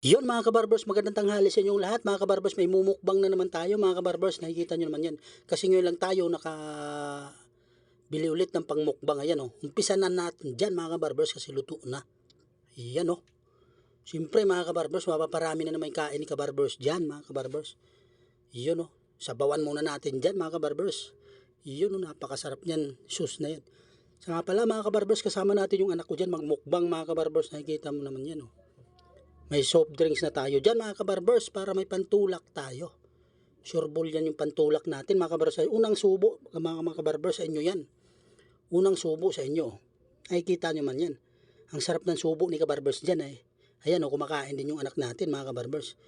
Yun mga kabarbers, magandang tanghali sa inyong lahat. Mga kabarbers, may mumukbang na naman tayo mga kabarbers. Nakikita nyo naman yan. Kasi ngayon lang tayo nakabili ulit ng pangmukbang. Ayan o. Umpisa na natin dyan mga kabarbers kasi luto na. Ayan o. Siyempre mga kabarbers, mapaparami na naman yung kain ni kabarbers dyan mga kabarbers. Yun o. Sabawan muna natin dyan mga kabarbers. Yun o. Napakasarap niyan. Sus na yan. Sa nga pala mga kabarbers, kasama natin yung anak ko dyan magmukbang mga kabarbers. Nakikita mo naman yan o. May soft drinks na tayo dyan mga kabarbers para may pantulak tayo. Sureball yan yung pantulak natin mga kabarbers. Unang subo mga kabarbers sa inyo yan. Unang subo sa inyo. Nakikita nyo man yan. Ang sarap ng subo ni kabarbers dyan eh. Ayan o, kumakain din yung anak natin mga kabarbers.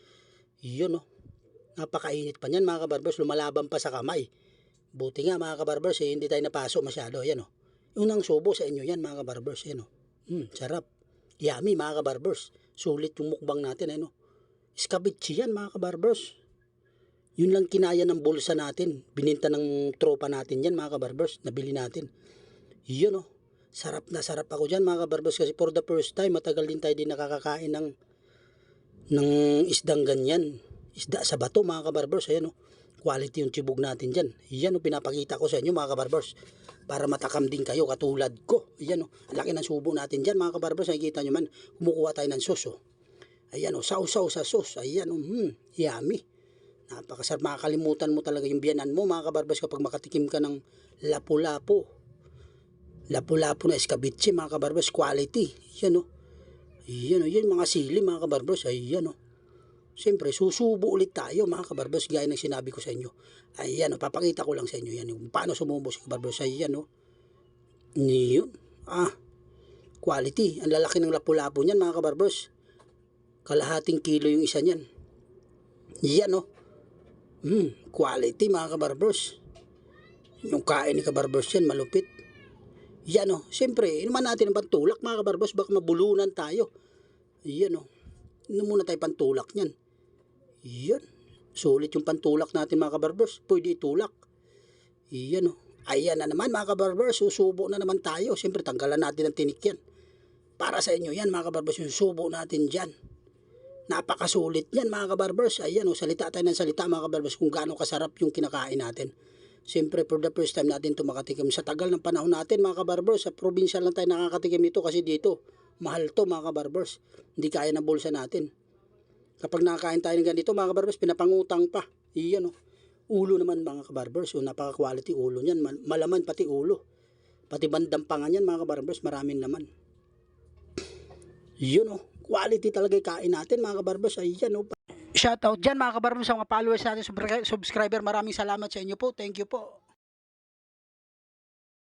Yun o. Napakainit pa niyan mga kabarbers. Lumalaban pa sa kamay. Buti nga mga kabarbers hindi tayo napasok masyado. Ayan o. Unang subo sa inyo yan mga kabarbers. Ayan o. Sarap. Yummy mga kabarbers. Sulit yung mukbang natin ano. Iskabitsi yan mga kabarbers. Yun lang kinaya ng bulsa natin. Bininta ng tropa natin yan mga kabarbers. Nabili natin. Yun oh. Sarap na sarap ako dyan mga kabarbers. Kasi for the first time matagal din tayo din nakakakain ng isdang ganyan. Isda sa bato mga kabarbers. Ayan oh. Quality yung tibog natin dyan. Yan oh. Pinapakita ko sa inyo mga kabarbers. Para matakam din kayo katulad ko. Ayan o, ang laki ng subo natin dyan mga kabarbers. Nakikita nyo man, kumukuha tayo ng sauce o. Ayan o, sausaw sa sauce. Ayan o, yummy. Napakasarap, makakalimutan mo talaga yung biyanan mo mga kabarbers kapag makatikim ka ng lapu-lapu. Lapu-lapu na escabeche mga kabarbers, quality. Ayan o. Ayan o, yan mga sili mga kabarbers. Ayan o. Siyempre, susubo ulit tayo mga kabarbers gaya ng sinabi ko sa inyo. Ayan o, papakita ko lang sa inyo yan. Yung paano sumubo si kabarbers. Ayan o. Yun. Quality. Ang lalaki ng lapu-lapu niyan mga kabarbers. Kalahating kilo yung isa niyan. Yan o. Quality mga kabarbers. Yung kain ni kabarbers yan, malupit. Yan o. Siyempre, inuman natin ang pantulak mga kabarbers. Baka mabulunan tayo. Yan o. Inom muna tayo pantulak niyan. Yan. Sulit yung pantulak natin mga kabarbers. Pwede itulak. Yan o. Ayan na naman mga kabarbers. Susubo na naman tayo. Siyempre tanggalan natin ang tinik yan. Para sa inyo yan mga kabarbers. Yung subo natin dyan. Napakasulit yan mga kabarbers. Ayan o. Salita tayo ng salita mga kabarbers. Kung gaano kasarap yung kinakain natin. Siyempre for the first time natin ito makatikim. Sa tagal ng panahon natin mga kabarbers. Sa probinsya lang tayo nakakatikim ito. Kasi dito mahal to mga kabarbers. Hindi kaya ng bulsa natin. Kapag nakakain tayo ng ganito mga kabarbers, pinapangutang pa. Iyan o. Ulo naman mga kabarbers. So, napaka-quality ulo niyan. Malaman pati ulo. Pati bandang panga niyan mga kabarbers. Maraming naman. Yun o. Quality talaga yung kain natin mga kabarbers. Ayan o. Shoutout dyan mga kabarbers sa mga followers natin, subscriber. Maraming salamat sa inyo po. Thank you po.